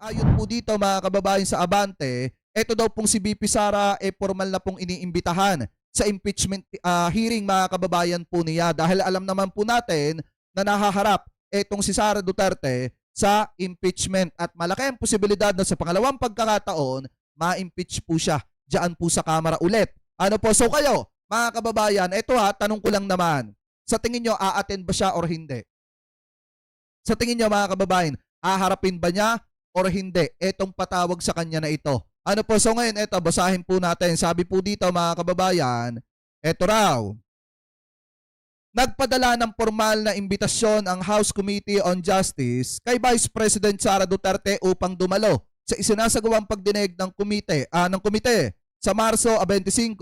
Ayon po dito mga kababayan sa Abante, ito daw pong si VP Sara formal na pong iniimbitahan sa impeachment hearing mga kababayan po niya dahil alam naman po natin na nahaharap itong si Sara Duterte sa impeachment at malaki ang posibilidad na sa pangalawang pagkakataon ma-impeach po siya diyan po sa Kamara ulit. Ano po, so kayo mga kababayan, ito tanong ko lang naman, sa tingin nyo a-attend ba siya or hindi? Sa tingin nyo mga kababayan, haharapin ba niya or hindi etong patawag sa kanya na ito? Ano po, so ngayon ito, basahin po natin. Sabi po dito mga kababayan, ito raw. Nagpadala ng formal na imbitasyon ang House Committee on Justice kay Vice President Sara Duterte upang dumalo sa isinasagawang pagdinig ng komite sa Marso 25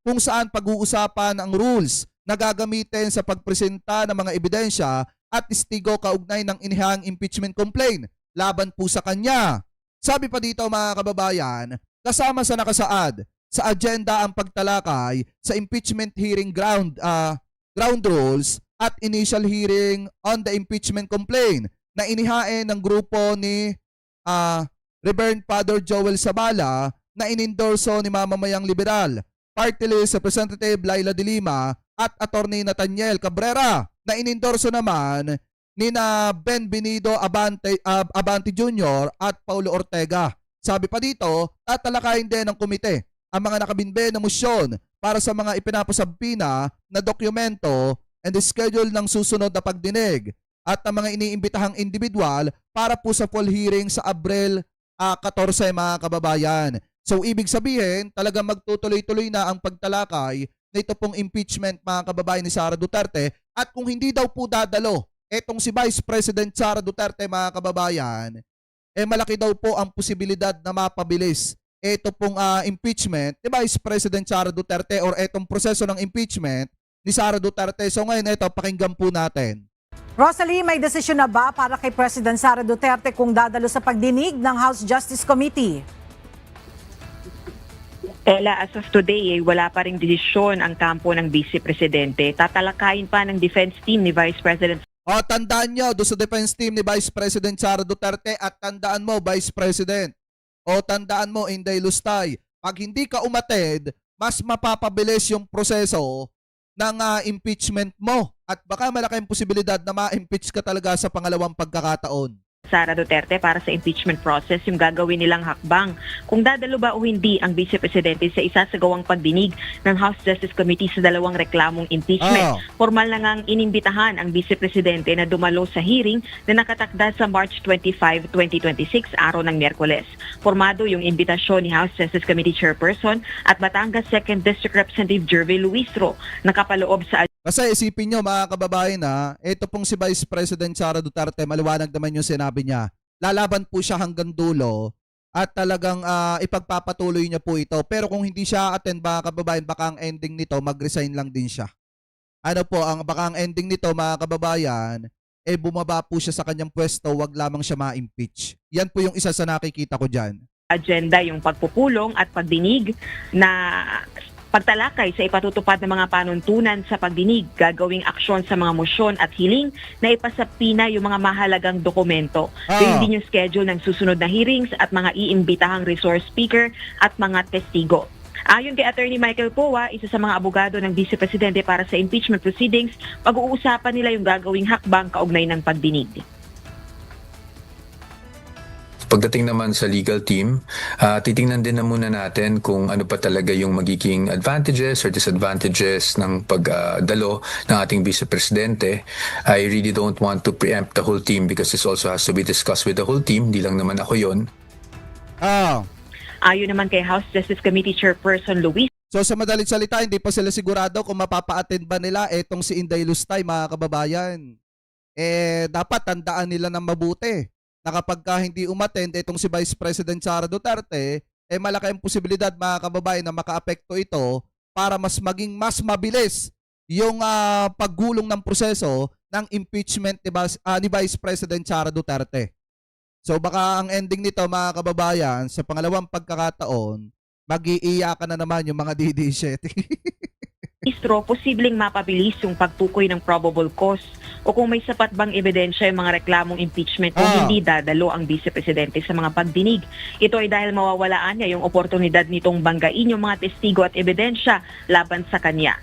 kung saan pag-uusapan ang rules na gagamitin sa pagpresenta ng mga ebidensya at testigo kaugnay ng inihang impeachment complaint laban po sa kanya. Sabi pa dito mga kababayan, kasama sa nakasaad sa agenda ang pagtalakay sa impeachment hearing ground rules at initial hearing on the impeachment complaint na inihain ng grupo ni Reverend Father Joel Sabala na inendorso ni mamamayang liberal, Party List Representative Laila de Lima at Attorney Nathaniel Cabrera na inendorso naman ni na Ben Benido Abante Jr. at Paulo Ortega. Sabi pa dito, tatalakayin din ng komite ang mga nakabinbe na motion para sa mga ipinapasabpina na dokumento and the schedule ng susunod na pagdinig at ang mga iniimbitahang individual para po sa full hearing sa Abril 14 mga kababayan. So ibig sabihin, talagang magtutuloy-tuloy na ang pagtalakay na ito pong impeachment mga kababayan ni Sara Duterte at kung hindi daw po dadalo etong si Vice President Sara Duterte mga kababayan, malaki daw po ang posibilidad na mapabilis ito pong impeachment ni Vice President Sara Duterte or etong proseso ng impeachment ni Sara Duterte. So ngayon ito, pakinggan po natin. Rosalie, may desisyon na ba para kay President Sara Duterte kung dadalo sa pagdinig ng House Justice Committee? Ella, as of today, wala pa ring desisyon ang kampo ng Vice Presidente. Tatalakayin pa ng defense team ni Vice President. Tandaan nyo, doon sa defense team ni Vice President Sara Duterte at tandaan mo, Vice President, tandaan mo, Inday Lustay, pag hindi ka umattend, mas mapapabilis yung proseso ng impeachment mo at baka malaking posibilidad na ma-impeach ka talaga sa pangalawang pagkakataon. Sara Duterte para sa impeachment process yung gagawin nilang hakbang. Kung dadalo ba o hindi ang Vice Presidente sa isasagawang pagdinig ng House Justice Committee sa dalawang reklamong impeachment. Formal na ngang inimbitahan ang Vice Presidente na dumalo sa hearing na nakatakda sa March 25, 2026, araw ng Miyerkules. Formado yung imbitasyon ni House Justice Committee Chairperson at Batangas 2nd District Representative Jervy Luistro, nakapaloob sa. Kasi isipin nyo mga kababayan ito pong si Vice President Sara Duterte, maliwanag naman yung sinabi niya. Lalaban po siya hanggang dulo at talagang ipagpapatuloy niya po ito. Pero kung hindi siya attend mga kababayan, baka ang ending nito mag-resign lang din siya. Ano po, baka ang ending nito mga kababayan, bumaba po siya sa kanyang pwesto, wag lamang siya ma-impeach. Yan po yung isa sa nakikita ko dyan. Agenda yung pagpupulong at pagdinig na pagtalakay sa ipatutupad ng mga panuntunan sa pagdinig, gagawing aksyon sa mga mosyon at hiling na ipasapina yung mga mahalagang dokumento. Gayun din yung schedule ng susunod na hearings at mga iimbitahang resource speaker at mga testigo. Ayon kay Attorney Michael Poa, isa sa mga abogado ng Vice Presidente para sa impeachment proceedings, pag-uusapan nila yung gagawing hakbang kaugnay ng pagdinig. Pagdating naman sa legal team, titingnan din na muna natin kung ano pa talaga yung magiging advantages or disadvantages ng pagdalo ng ating Vice Presidente. I really don't want to preempt the whole team because this also has to be discussed with the whole team. Di lang naman ako yon. Ayon naman kay House Justice Committee Chairperson Luis. So sa madaling salita, hindi pa sila sigurado kung mapapa-attend ba nila etong si Inday Lustay mga kababayan. Dapat tandaan nila ng mabuti na kapag hindi umattend itong si Vice President Sara Duterte, malaki ang posibilidad mga kababayan na makaapekto ito para maging mas mabilis yung paggulong ng proseso ng impeachment ni Vice President Sara Duterte. So baka ang ending nito mga kababayan, sa pangalawang pagkakataon, mag-iiyakan na naman yung mga DD7. Ministro, posibleng mapabilis yung pagtukoy ng probable cause o kung may sapat bang ebidensya yung mga reklamong impeachment kung hindi dadalo ang Vice Presidente sa mga pagdinig. Ito ay dahil mawawalaan niya yung oportunidad nitong banggain yung mga testigo at ebidensya laban sa kanya.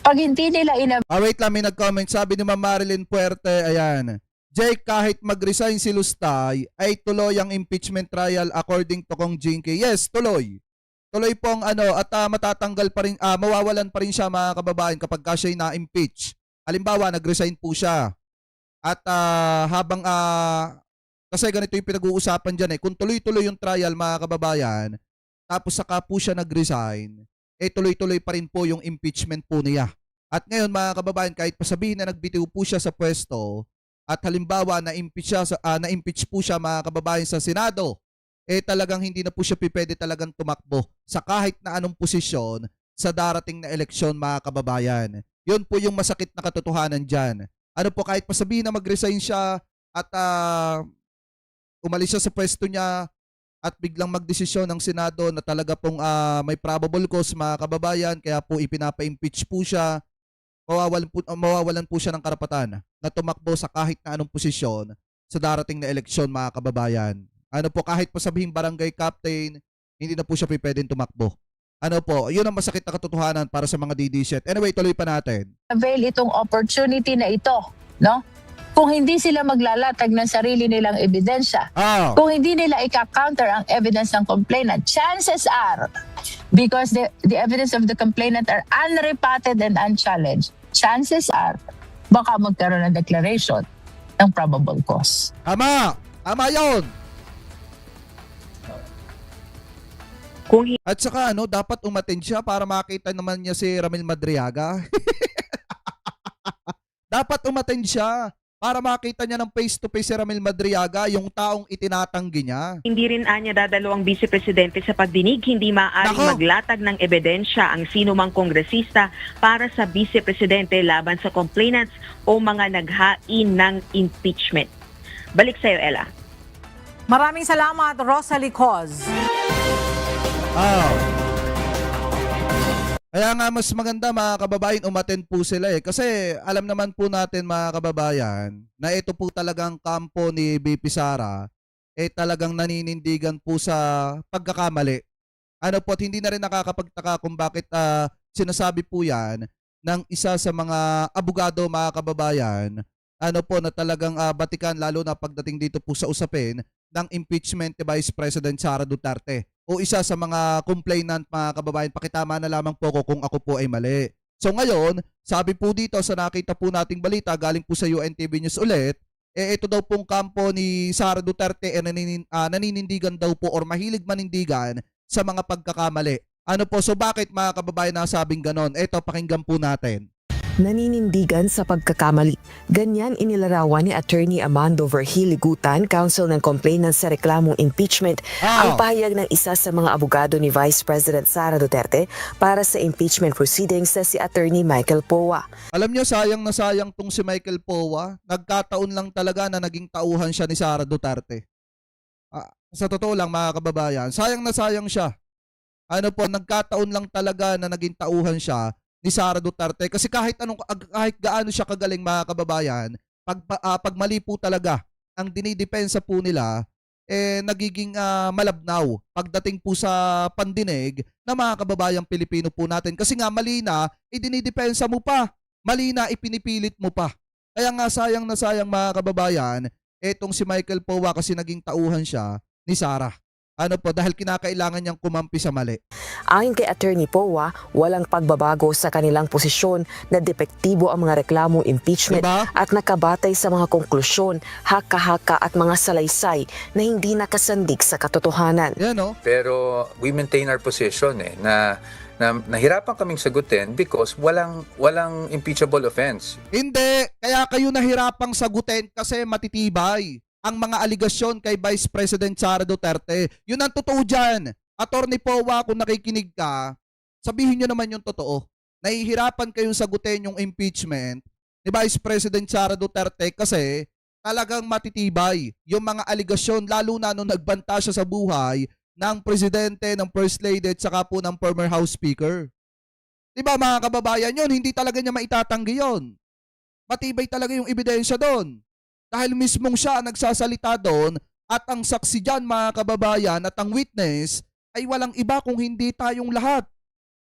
Pag hindi nila Wait lang, may nag-comment. Sabi ni Ma'am Marilyn Puerte, ayan. Jake, kahit mag-resign si Lustay, ay tuloy ang impeachment trial according to Kong Jinky. Yes, tuloy. Tuloy pong at matatanggal pa rin, mawawalan pa rin siya mga kababayan kapag siya'y na-impeach. Halimbawa, nag-resign po siya. At kasi ganito yung pinag-uusapan dyan kung tuloy-tuloy yung trial mga kababayan, tapos saka po siya nag-resign, tuloy-tuloy pa rin po yung impeachment po niya. At ngayon mga kababayan, kahit pasabihin na nagbitiw po siya sa pwesto, at halimbawa na-impeach po siya mga kababayan sa Senado, talagang hindi na po siya pwede talagang tumakbo sa kahit na anong posisyon sa darating na eleksyon mga kababayan. Yun po yung masakit na katotohanan dyan. Kahit pasabihin na mag-resign siya at umalis siya sa pwesto niya at biglang magdesisyon ng Senado na talaga pong may probable cause mga kababayan, kaya po ipinapa-impeach po siya, mawawalan po siya ng karapatan na tumakbo sa kahit na anong posisyon sa darating na eleksyon mga kababayan. Kahit po sabihin barangay captain, hindi na po siya pwedeng tumakbo. Yun ang masakit na katotohanan para sa mga DDZ. Anyway, tuloy pa natin. avail itong opportunity na ito, no? Kung hindi sila maglalatag ng sarili nilang ebidensya, kung hindi nila ika-counter ang evidence ng complainant, chances are, because the evidence of the complainant are unrebutted and unchallenged, chances are, baka magkaroon ng declaration ng probable cause. Tama! Tama yun! At saka dapat umattend siya para makita naman niya si Ramil Madriaga. Dapat umattend siya para makita niya ng face-to-face si Ramil Madriaga, yung taong itinatanggi niya. Hindi rin anya dadalo ang Vice Presidente sa pagdinig, hindi maaaring maglatag ng ebidensya ang sino mang kongresista para sa Vice Presidente laban sa complainants o mga naghain ng impeachment. Balik sa iyo, Ella. Maraming salamat, Rosalie Coz. Kaya nga mas maganda mga kababayan umattend po sila kasi alam naman po natin mga kababayan na ito po talagang kampo ni BP Sara talagang naninindigan po sa pagkakamali. At hindi na rin nakakapagtaka kung bakit sinasabi po yan ng isa sa mga abogado mga kababayan na talagang batikan lalo na pagdating dito po sa usapin ng impeachment ni Vice President Sara Duterte. O isa sa mga complainant mga kababayan, pakitama na lamang po kung ako po ay mali. So ngayon, sabi po dito sa nakita po nating balita galing po sa UNTV News ulit, ito daw pong kampo ni Sara Duterte naninindigan daw po or mahilig manindigan sa mga pagkakamali. So bakit mga kababayan nasabing ganon? Ito, pakinggan po natin. Naninindigan sa pagkakamali. Ganyan inilarawan ni Attorney Amando Verhiligutan, counsel ng complainant sa reklamong impeachment, ang pahayag ng isa sa mga abogado ni Vice President Sara Duterte para sa impeachment proceedings na si Attorney Michael Poa. Alam niyo, sayang na sayang tong si Michael Poa. Nagkataon lang talaga na naging tauhan siya ni Sara Duterte. Sa totoo lang mga kababayan, sayang na sayang siya. Nagkataon lang talaga na naging tauhan siya ni Sara Duterte kasi kahit gaano siya kagaling mga kababayan, pag mali po talaga ang dinidepensa po nila, nagiging malabnaw pagdating po sa pandinig ng mga kababayang Pilipino po natin. Kasi nga mali na, dinidepensa mo pa. Mali na, ipinipilit mo pa. Kaya nga sayang na sayang mga kababayan, etong si Michael Poa kasi naging tauhan siya ni Sara. Dahil kinakailangan niyang kumampi sa mali. Ayon kay Attorney Poa, walang pagbabago sa kanilang posisyon na depektibo ang mga reklamong impeachment at nakabatay sa mga konklusyon, haka-haka at mga salaysay na hindi nakasandig sa katotohanan. Pero we maintain our position na nahirapan kaming sagutin because walang impeachable offense. Hindi, kaya kayo nahirapang sagutin kasi matitibay ang mga aligasyon kay Vice President Sara Duterte. Yun ang totoo dyan. Attorney Poa, kung nakikinig ka, sabihin nyo naman yung totoo. Nahihirapan kayong sagutin yung impeachment ni Vice President Sara Duterte kasi talagang matitibay yung mga aligasyon, lalo na nung nagbanta siya sa buhay ng presidente, ng first lady at saka po ng former House Speaker. Di ba mga kababayan yun, hindi talaga niya maitatanggi yun. Matibay talaga yung ebidensya doon. Dahil mismong siya ang nagsasalita doon at ang saksi dyan mga kababayan at ang witness ay walang iba kung hindi tayong lahat.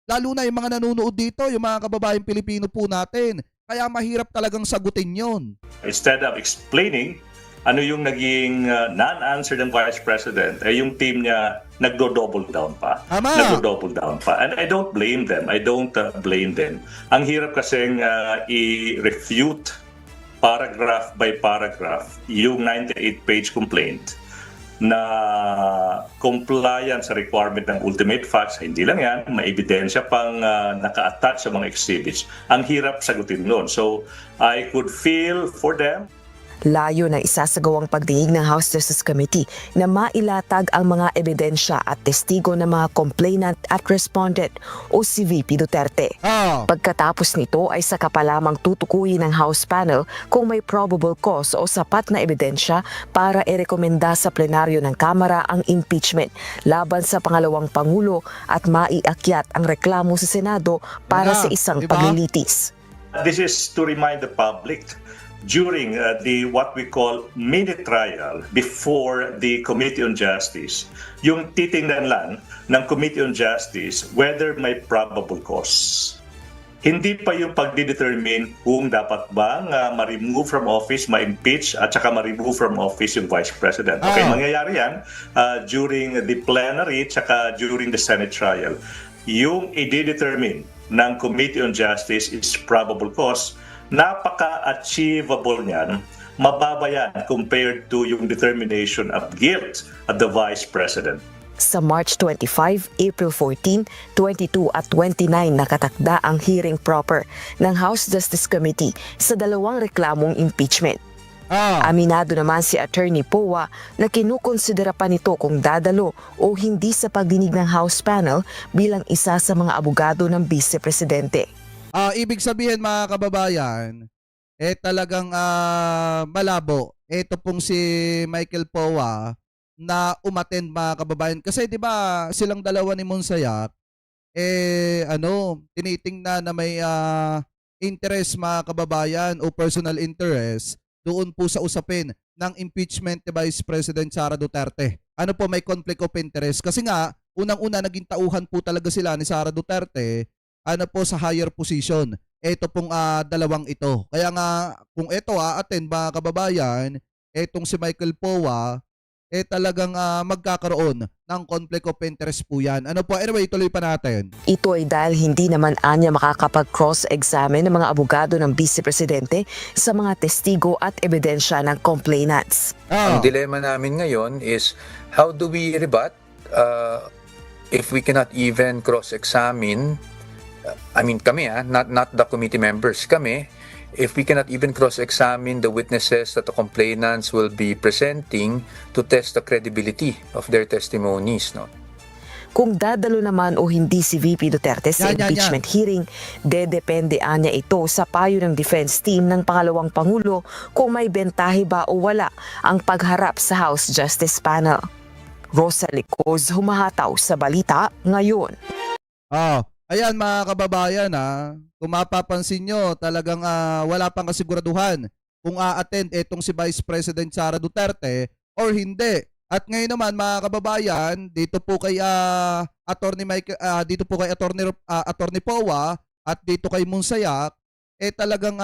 Lalo na yung mga nanonood dito, yung mga kababayan Pilipino po natin. Kaya mahirap talagang sagutin yon. Instead of explaining ano yung naging non-answer ng Vice President, yung team niya nagdo-double down pa. Tama. Nagdo-double down pa. And I don't blame them. I don't blame them. Ang hirap kasing i-refute paragraph by paragraph yung 98-page complaint na compliant sa requirement ng ultimate facts. Hindi lang yan, may ebidensya pang naka-attach sa mga exhibits. Ang hirap sagutin nun. So I could feel for them. Layo ng isasagawang pagdinig ng House Justice Committee na mailatag ang mga ebidensya at testigo ng mga complainant at respondent o si VP Duterte. Pagkatapos nito ay saka pa lamang tutukuyin ng House panel kung may probable cause o sapat na ebidensya para irekomenda sa plenaryo ng Kamara ang impeachment laban sa pangalawang Pangulo at maiakyat ang reklamo sa Senado para sa isang paglilitis. This is to remind the public during the what we call mini trial before the Committee on Justice, yung titingnan lang ng Committee on Justice whether may probable cause. Hindi pa yung pagdidetermine kung dapat bang ma-remove from office, ma-impeach at saka ma-remove from office yung Vice President. Okay, mangyayari yan during the plenary at saka during the Senate trial. Yung i-determine ng Committee on Justice is probable cause. Napaka-achievable niyan, mababa yan compared to yung determination of guilt of the Vice President. Sa March 25, April 14, 22 at 29 nakatakda ang hearing proper ng House Justice Committee sa dalawang reklamong impeachment. Aminado naman si Attorney Powa na kinukonsidera pa nito kung dadalo o hindi sa pagdinig ng House panel bilang isa sa mga abogado ng Vice Presidente. Ibig sabihin mga kababayan, talagang malabo. Ito pong si Michael Powa na umattend mga kababayan. Kasi 'di ba silang dalawa ni Monsayak tinitingnan na may interest mga kababayan o personal interest doon po sa usapin ng impeachment ni Vice President Sara Duterte. Ano po, may conflict of interest kasi nga unang-una naging tauhan po talaga sila ni Sara Duterte sa higher position. Ito pong dalawang ito. Kaya nga kung ito attend mga kababayan, etong si Michael Powa, talagang magkakaroon ng conflict of interest po yan. Ano po, anyway, tuloy pa natin. Ito ay dahil hindi naman anya makakapag-cross-examine ng mga abogado ng Vice Presidente sa mga testigo at ebidensya ng complainants. Ang dilema namin ngayon is how do we rebut if we cannot even cross-examine. I mean kami not the committee members, kami, if we cannot even cross-examine the witnesses that the complainants will be presenting to test the credibility of their testimonies, no? Kung dadalo naman o hindi si VP Duterte sa impeachment hearing, dedepende anya ito sa payo ng defense team ng pangalawang Pangulo kung may bentahe ba o wala ang pagharap sa House Justice Panel. Rosalie Coz, humahataw sa balita ngayon. Ayan mga kababayan, kung mapapansin nyo, talagang wala pang kasiguraduhan kung a-attend itong si Vice President Sara Duterte or hindi. At ngayon naman mga kababayan, dito po kay Attorney Powa at dito kay Monsayak, talagang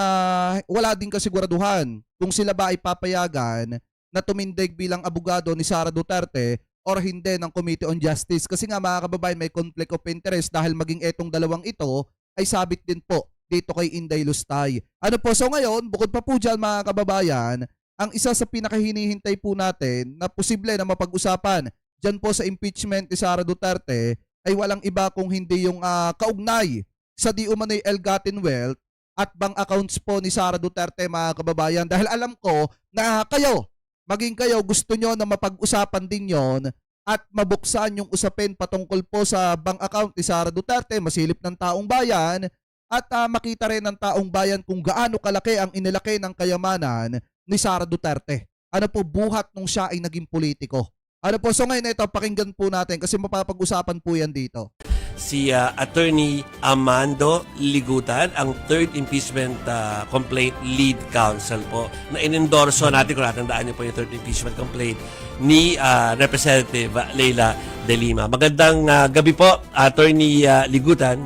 wala din kasiguraduhan kung sila ba ay papayagan na tumindig bilang abogado ni Sara Duterte or hindi ng Committee on Justice. Kasi nga mga kababayan, may conflict of interest dahil maging etong dalawang ito ay sabit din po dito kay Inday Lustay. So ngayon, bukod pa po dyan mga kababayan, ang isa sa pinakahinihintay po natin na posible na mapag-usapan dyan po sa impeachment ni Sara Duterte ay walang iba kung hindi yung kaugnay sa di umano'y ill-gotten wealth at bank accounts po ni Sara Duterte mga kababayan. Dahil alam ko na maging kayo, gusto nyo na mapag-usapan din yon at mabuksan yung usapin patungkol po sa bank account ni Sara Duterte, masilip ng taong bayan, at makita rin ng taong bayan kung gaano kalaki ang inilaki ng kayamanan ni Sara Duterte. Buhat nung siya ay naging politiko. So ngayon ito, pakinggan po natin kasi mapapag-usapan po yan dito. si Attorney Amando Ligutan, ang third impeachment complaint lead counsel po, na inendorso natin, kung natandaan niyo po yung third impeachment complaint ni Representative Leila De Lima. Magandang gabi po, Attorney Ligutan.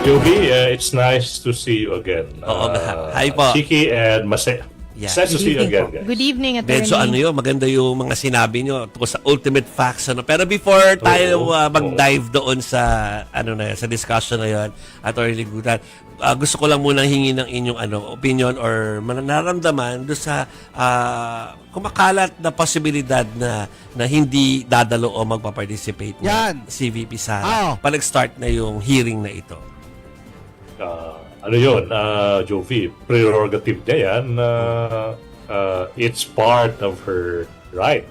Joby, it's nice to see you again. Oo nga. Hi po. Chiki and Mase. Yeah. It's nice to see you again, guys. Good evening, Attorney. Medyo maganda yung mga sinabi nyo tungkol sa ultimate facts. Pero before tayo mag-dive doon sa sa discussion na yun, Attorney Ligutan, gusto ko lang muna hingi ng inyong opinion or nararamdaman doon sa kumakalat na posibilidad na hindi dadalo o magpa-participate na si VP Sara. Palag-start na yung hearing na ito. Jovi, prerogative niya yan. It's part of her right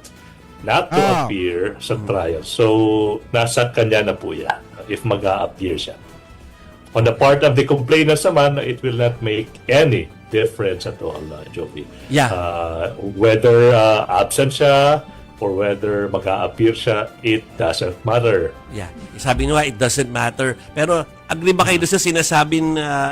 not to appear sa trial. So, nasa kanya na po yan if mag-a-appear siya. On the part of the complainants naman, it will not make any difference at all, Jovi. Yeah. Whether absent siya or whether mag-a-appear siya, it doesn't matter. Yeah. Sabi nyo it doesn't matter. Pero agree ba kayo doon sa sinasabi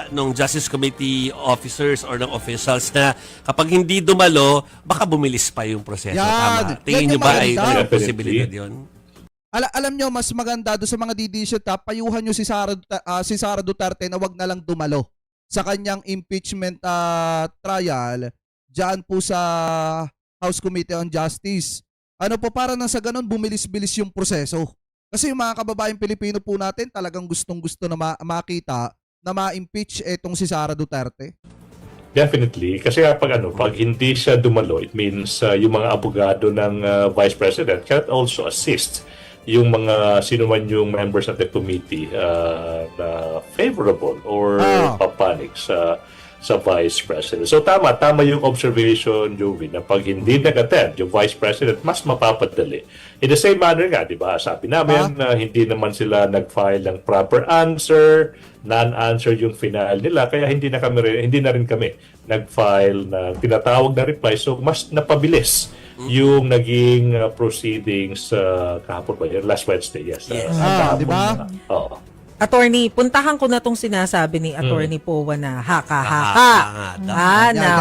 ng Justice Committee officers or ng officials na kapag hindi dumalo, baka bumilis pa yung proseso? Tama. Tingin nyo ba ay may posibilidad yun? Alam nyo, mas maganda doon sa mga DDS, payuhan nyo si Sara Duterte na wag na lang dumalo sa kanyang impeachment trial dyan po sa House Committee on Justice. Para nang sa ganun, bumilis-bilis yung proseso. Kasi yung mga kababayang Pilipino po natin talagang gustong-gusto na makita na ma-impeach etong si Sara Duterte. Definitely. Kasi pag hindi siya dumalo, it means yung mga abogado ng Vice President can also assist yung mga sino man yung members of the committee na favorable or papanig sa Vice President. So tama yung observation, Jovi, na pag hindi nag-attend yung Vice President, mas mapapadali. In the same manner nga, di ba, sabi namin na hindi naman sila nag-file ng proper answer, non-answer yung final nila, kaya hindi na rin kami nag-file ng tinatawag na reply. So mas napabilis yung naging proceedings kahapon ba yun? Last Wednesday, yes. Di ba? Oo. Attorney, puntahan ko na tong sinasabi ni Attorney Powa na haka-haka.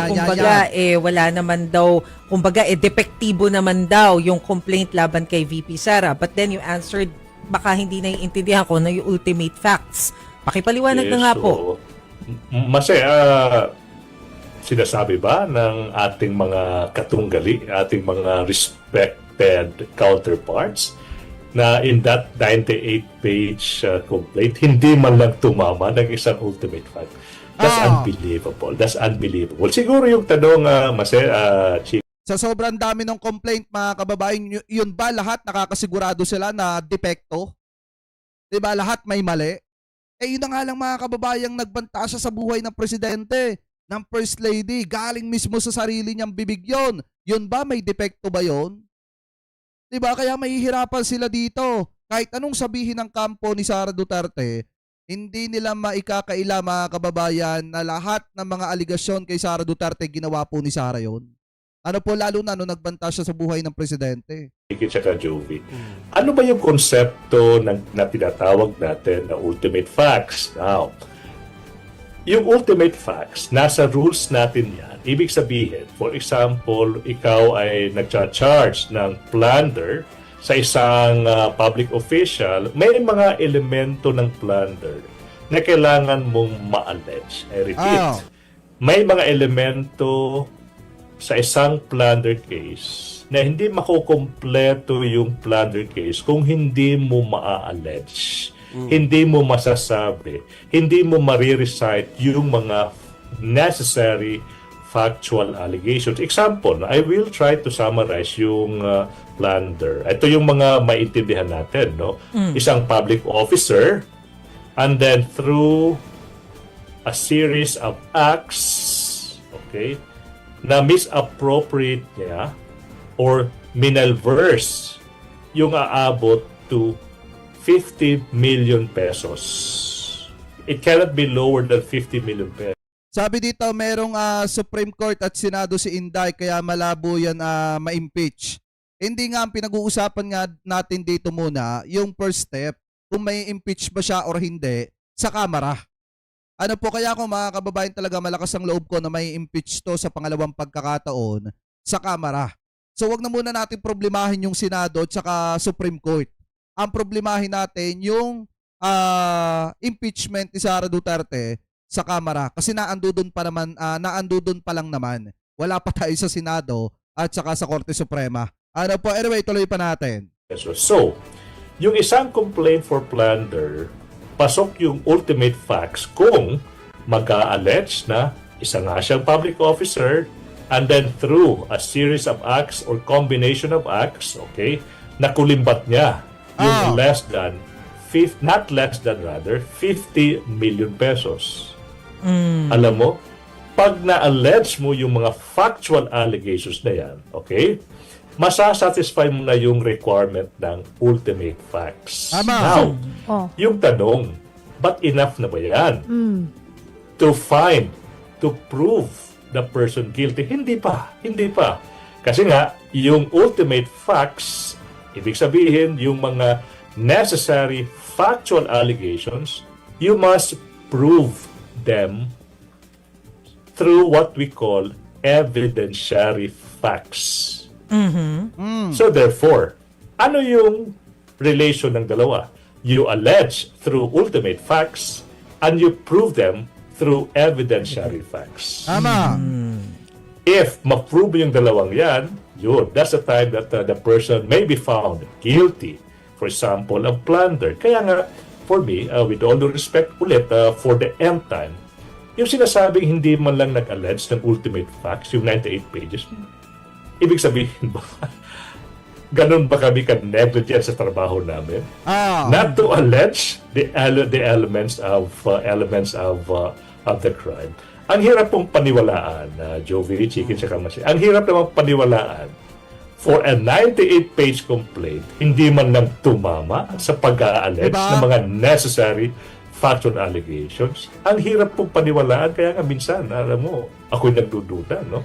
Kumbaga, wala naman daw, kumbaga, depektibo naman daw yung complaint laban kay VP Sara. But then you answered, baka hindi naiintindihan ko na yung ultimate facts. Pakipaliwanag na nga po. Sinasabi ba ng ating mga katunggali, ating mga respected counterparts, na in that 98-page complaint, hindi man lang tumama ng isang ultimate fact. That's unbelievable. That's unbelievable. Siguro yung tanong, Chief. Sa sobrang dami ng complaint, mga kababayan, yun ba lahat nakakasigurado sila na depekto? Diba lahat may mali? Yun na nga lang, mga kababayang nagbanta siya sa buhay ng presidente, ng First Lady, galing mismo sa sarili niyang bibig yun. Yun ba, may depekto ba yun? Diba? Kaya mahihirapan sila dito. Kahit anong sabihin ng kampo ni Sara Duterte, hindi nila maikakaila, mga kababayan, na lahat ng mga aligasyon kay Sara Duterte ginawa po ni Sara yon. Lalo na nung nagbanta siya sa buhay ng presidente. Tsaka Jovi. Ano ba yung konsepto na tinatawag natin na ultimate facts? Now, yung ultimate facts, nasa rules natin yan. Ibig sabihin, for example, ikaw ay nagcha-charge ng plunder sa isang public official, may mga elemento ng plunder na kailangan mong ma-allege. I repeat, may mga elemento sa isang plunder case na hindi makukumpleto yung plunder case kung hindi mo ma-allege. Hindi mo masasabi, hindi mo marirecite yung mga necessary factual allegations. Example, I will try to summarize yung plunder. Ito yung mga maintindihan natin, no? Isang public officer, and then through a series of acts, okay, na misappropriate niya or minalverse yung aabot to 50 million pesos. It cannot be lower than 50 million pesos. Sabi dito, merong Supreme Court at Senado si Inday, kaya malabo yan ma-impeach. Hindi nga ang pinag-uusapan nga natin dito muna, yung first step. kung may impeach ba siya or hindi sa Kamara. Ano po, kaya kung mga kababayan talaga malakas ang loob ko na may impeach to sa pangalawang pagkakataon sa Kamara. So wag na muna natin problemahin yung Senado at saka Supreme Court. Ang problemahin natin yung impeachment ni Sara Duterte sa Kamara kasi naandudon pa lang naman. Wala pa tayo sa Senado at saka sa Korte Suprema. Ano po, anyway, tuloy pa natin. So, yung isang complaint for plunder, pasok yung ultimate facts kung mag-a-allege na isa nga siyang public officer and then through a series of acts or combination of acts, okay, nakulimbat niya yung not less than 50 million pesos. Alam mo, pag na-allege mo yung mga factual allegations na yan, okay, masasatisfy mo na yung requirement ng ultimate facts. Now, yung tanong, but enough na ba yan? To prove the person guilty? Hindi pa. Kasi nga, yung ultimate facts, ibig sabihin, yung mga necessary factual allegations, you must prove them through what we call evidentiary facts. So therefore, ano yung relation ng dalawa? You allege through ultimate facts and you prove them through evidentiary facts. Tama. If ma-prove yung dalawang yan, that's the time that the person may be found guilty, for example, of plunder. Kaya nga, for me, with all due respect ulit, for the end time, yung sinasabing hindi man lang nag-allege ng ultimate facts, yung 98 pages, ibig sabihin ba, ganun ba kami ka-negligent sa trabaho namin? Not to allege the elements of the crime. Ang hirap pong paniwalaan, Jovi, Chicken, saka Masi. Ang hirap namang paniwalaan for a 98-page complaint, hindi man lang tumama sa pag-a-allege ng mga necessary factual allegations. Ang hirap pong paniwalaan, kaya nga minsan, alam mo, ako'y nagdududa, no?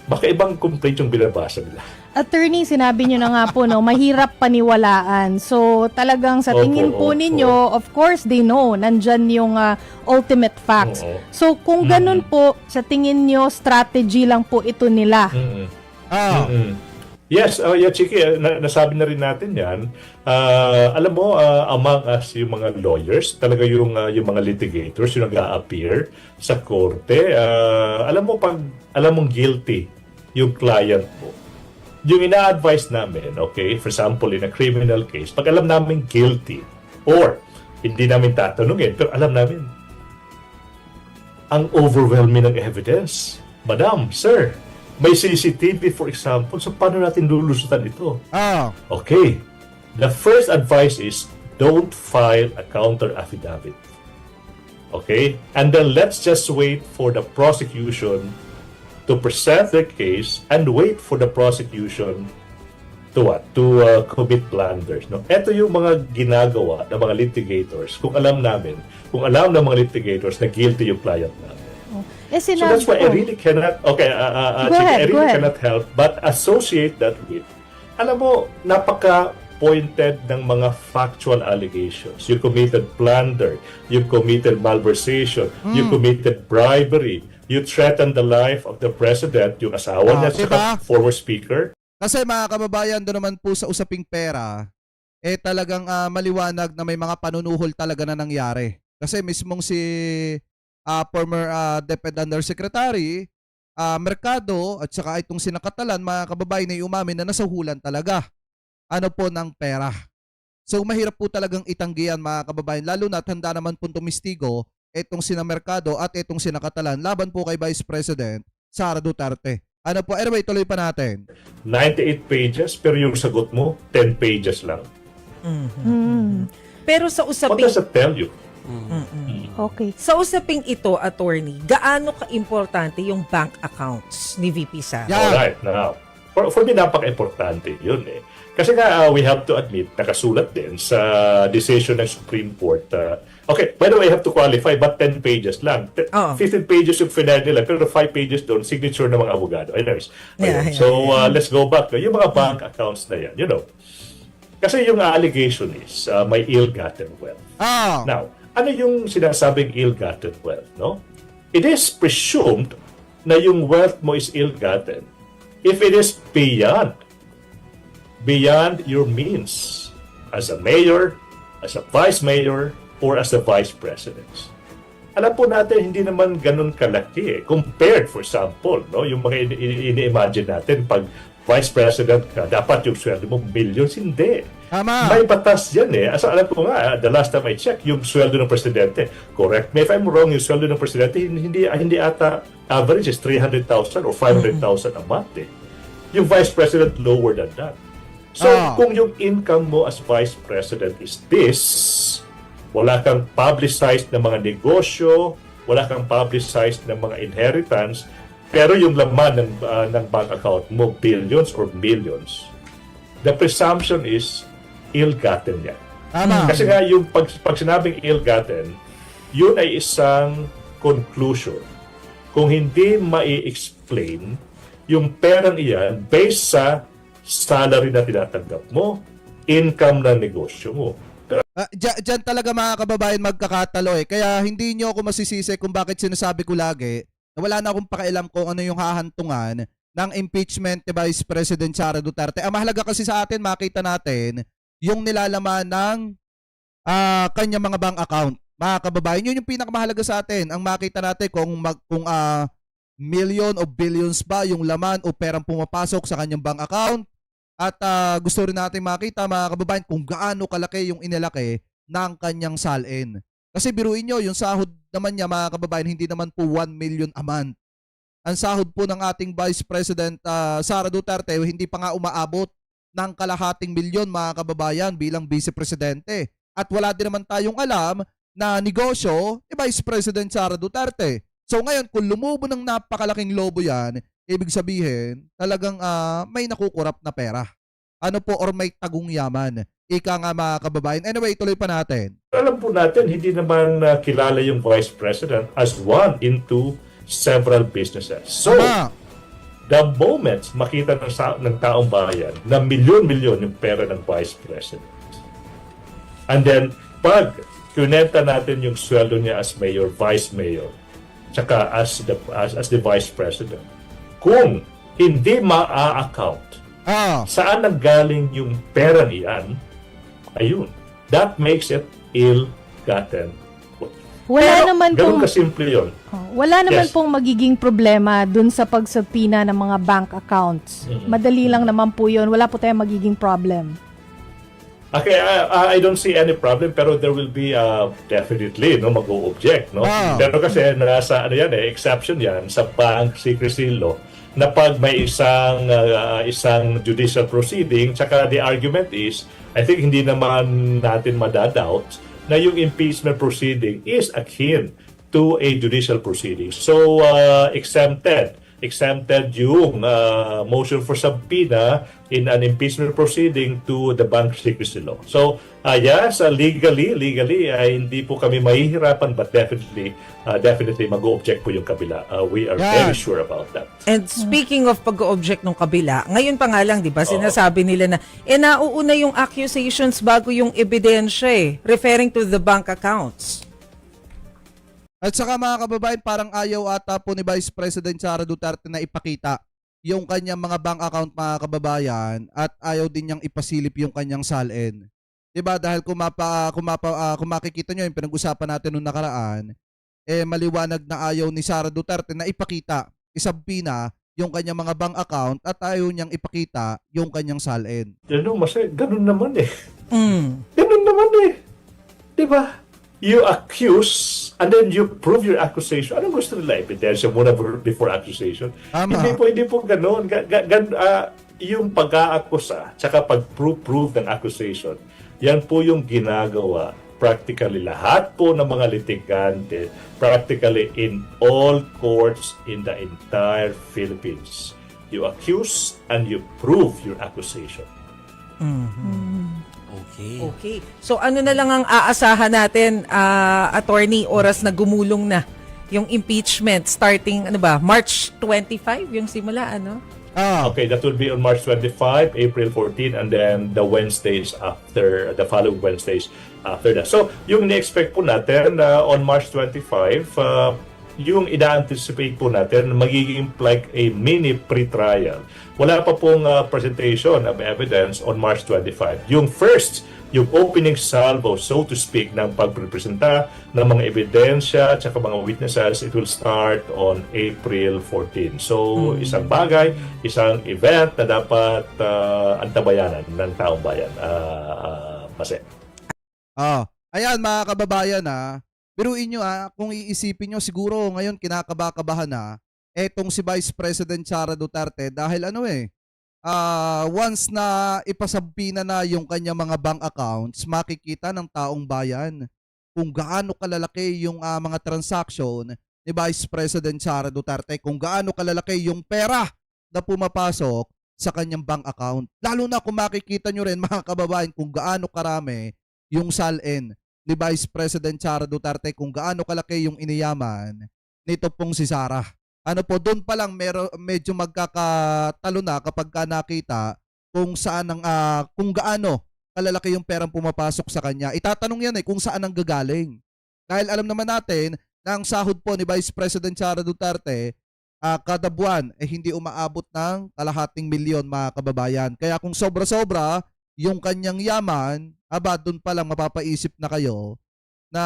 Baka ibang complaint yung binabasa nila. Attorney, sinabi nyo na nga po, no, mahirap paniwalaan. So, talagang sa tingin po ninyo, of course, they know, nandyan yung ultimate facts. So, kung ganun po, sa tingin nyo, strategy lang po ito nila. Yes, Chiki, nasabi na rin natin yan. Alam mo, among us, yung mga lawyers, talaga yung mga litigators, yung nag-a-appear sa korte, alam mo, pag alam mong guilty yung client mo, yung ina-advise namin, okay, for example, in a criminal case, pag alam namin guilty, or hindi namin tatanungin, pero alam namin, ang overwhelming ng evidence. Madam, sir, may CCTV, for example, so paano natin lulusutan ito? Okay. The first advice is, don't file a counter affidavit. Okay? And then let's just wait for the prosecution to present their case and wait for the prosecution to what? To commit blunders. No? Ito yung mga ginagawa ng mga litigators. Kung alam ng mga litigators na guilty yung client namin. So that's why I really cannot, I really cannot help but associate that with, alam mo, napaka-pointed ng mga factual allegations. You committed plunder, you committed malversation, you committed bribery, you threatened the life of the president, yung asawa niya, diba? Former speaker. Kasi mga kababayan, doon naman po sa usaping pera, talagang maliwanag na may mga panunuhol talaga na nangyari. Kasi mismong si former DepEd Undersecretary Mercado at saka itong sinakatalan, mga kababayan, ay umamin na nasahulan talaga ng pera. So mahirap po talagang itanggihan, mga kababayan, lalo na handa naman po tumistigo itong sina Mercado at itong sinakatalan laban po kay Vice President Sara Duterte. Anyway, tuloy pa natin. 98 pages, pero yung sagot mo, 10 pages lang. Pero sa usaping... What does it tell you? Okay. Sa usaping ito, attorney, gaano ka-importante yung bank accounts ni VP Sara? Alright, now, for me, napaka-importante yun eh. Kasi nga, we have to admit, nakasulat din sa decision ng Supreme Court. Okay, by the way, I have to qualify, but 10 pages lang. 15 pages yung final nila, pero 5 pages doon, signature ng mga abogado. Anyways, so let's go back. Yung mga bank accounts na yan, Kasi yung allegation is may ill-gotten wealth. Now, ano yung sinasabing ill-gotten wealth, no? It is presumed na yung wealth mo is ill-gotten if it is beyond your means as a mayor, as a vice mayor, or as a vice president. Alam po natin, hindi naman ganun kalaki compared, for example, no, yung mga ini-imagine natin pag vice president ka, dapat yung sweldo mo millions. Hindi. May batas yan Asa alam ko nga, the last time I checked, yung sweldo ng presidente, correct me if I'm wrong, yung sweldo ng presidente, hindi ata average is 300,000 or 500,000 a month Yung vice president lower than that. So, kung yung income mo as vice president is this, wala kang publicized na mga negosyo, wala kang publicized na mga inheritance, pero yung laman ng bank account mo, billions or millions, the presumption is ill-gotten yan. Kasi nga yung pag sinabing ill-gotten, yun ay isang conclusion. Kung hindi mai-explain yung perang iyan based sa salary na tinatanggap mo, income na negosyo mo. Diyan talaga mga kababayan magkakatalo Kaya hindi nyo ako masisisi kung bakit sinasabi ko lagi na wala na akong pakialam kung ano yung hahantungan ng impeachment ni Vice President Sara Duterte. Ang mahalaga kasi sa atin, makita natin yung nilalaman ng kanyang mga bank account. Mga kababayan, yun yung pinakamahalaga sa atin. Ang makita natin kung million o billions ba yung laman o perang pumapasok sa kanyang bank account. At gusto rin natin makita mga kababayan kung gaano kalaki yung inilaki ng kanyang salin. Kasi biruin nyo, yung sahod naman niya mga kababayan, hindi naman po 1 million a month. Ang sahod po ng ating Vice President Sara Duterte, hindi pa nga umaabot ng kalahating milyon mga kababayan bilang Vice Presidente. At wala din naman tayong alam na negosyo ni Vice President Sara Duterte. So ngayon, kung lumubo ng napakalaking lobo yan, ibig sabihin, talagang may nakukurap na pera. Ano po, or may tagong yaman. Ika nga mga kababayan. Anyway, tuloy pa natin. Alam po natin, hindi naman kilala yung Vice President as one into several businesses. So, the moment makita ng taong bayan na milyon-milyon yung pera ng Vice President, and then, pag kunenta natin yung sweldo niya as mayor, vice mayor, tsaka as the Vice President, kung hindi ma-account saan nanggaling yung pera niyan, ayun, that makes it ill-gotten. Wala naman ganun pong kasimple yun. wala naman Yes. pong magiging problema dun sa pagsubpina ng mga bank accounts. Madali lang naman po 'yun. Wala po tayong magiging problem. Okay, I don't see any problem, pero there will be definitely mag-o-object, no? Pero kasi nasa exception yan sa bank secrecy law na pag may isang judicial proceeding, tsaka the argument is, I think hindi naman natin madadoubt na yung impeachment proceeding is akin to a judicial proceeding. So, exempted yung motion for subpoena in an impeachment proceeding to the bank secrecy law. So, yes, legally, hindi po kami mahihirapan, but definitely mag-o-object po yung kabila. We are very sure about that. And speaking of pag-object ng kabila, ngayon pa nga lang, di ba, sinasabi nila na, nauuna yung accusations bago yung ebidensya referring to the bank accounts. At saka mga kababayan, parang ayaw ata po ni Vice President Sara Duterte na ipakita yung kanyang mga bank account mga kababayan at ayaw din niyang ipasilip yung kanyang salin. Diba? Dahil kung makikita nyo yung pinag-usapan natin noong nakaraan, maliwanag na ayaw ni Sara Duterte na ipakita, isabina yung kanyang mga bank account at ayaw niyang ipakita yung kanyang salin. Ganun naman Ganun naman Diba? You accuse and then you prove your accusation. Anong gusto nila? Ebidensya muna before accusation? Hindi po ganun. Yung pag-aakusa tsaka pag-prove ng accusation, yan po yung ginagawa practically lahat po ng mga litigante, practically in all courts in the entire Philippines. You accuse and you prove your accusation. Okay. So ano na lang ang aasahan natin, attorney, oras na gumulong na yung impeachment starting March 25 yung simula, Okay, that will be on March 25, April 14, and then the Wednesdays after, the following Wednesdays after that. So, yung na-expect po natin on March 25, yung ina-anticipate po natin magiging like a mini pre-trial. Wala pa pong presentation of evidence on March 25. Yung first, yung opening salvo, so to speak, ng pagprepresenta ng mga ebidensya at saka mga witnesses, it will start on April 14. So, isang bagay, isang event na dapat antabayanan ng taong bayan. Mase. Ayan mga kababayan biruin nyo kung iisipin nyo siguro ngayon kinakaba-kabahan etong si Vice President Sara Duterte dahil once na ipasabina na yung kanya mga bank accounts, makikita ng taong bayan kung gaano kalalaki yung mga transaction ni Vice President Sara Duterte, kung gaano kalalaki yung pera na pumapasok sa kanyang bank account. Lalo na kung makikita nyo rin mga kababayan kung gaano karami yung salin ni Vice President Sara Duterte, kung gaano kalaki yung iniyaman nito pong si Sara. Doon pa lang medyo magkakatalo na kapag nakita kung saan kung gaano kalalaki yung perang pumapasok sa kanya. Itatanong yan kung saan ang gagaling. Dahil alam naman natin na ang sahod po ni Vice President Sara Duterte kada buwan hindi umaabot ng kalahating milyon mga kababayan. Kaya kung sobra-sobra yung kanyang yaman, doon pa lang mapapaisip na kayo na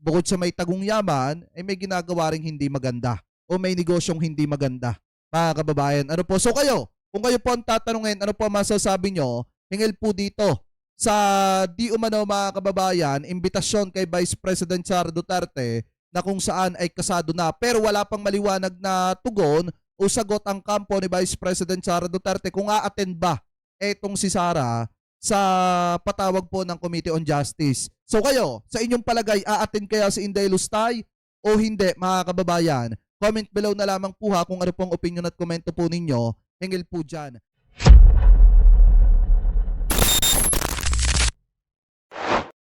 bukod sa may tagong yaman, may ginagawa ring hindi maganda o may negosyong hindi maganda, mga kababayan. So kayo, kung kayo po ang tatanungin, ano po ang masasabi nyo, hingil po dito sa di umano mga kababayan, imbitasyon kay Vice President Sara Duterte na kung saan ay kasado na pero wala pang maliwanag na tugon o sagot ang kampo ni Vice President Sara Duterte kung a-attend ba etong si Sara sa patawag po ng Committee on Justice. So kayo, sa inyong palagay, a-attend kaya si Inday Lustay o hindi mga kababayan? Comment below na lamang po kung ano pong opinion at komento po ninyo. Hingil po dyan.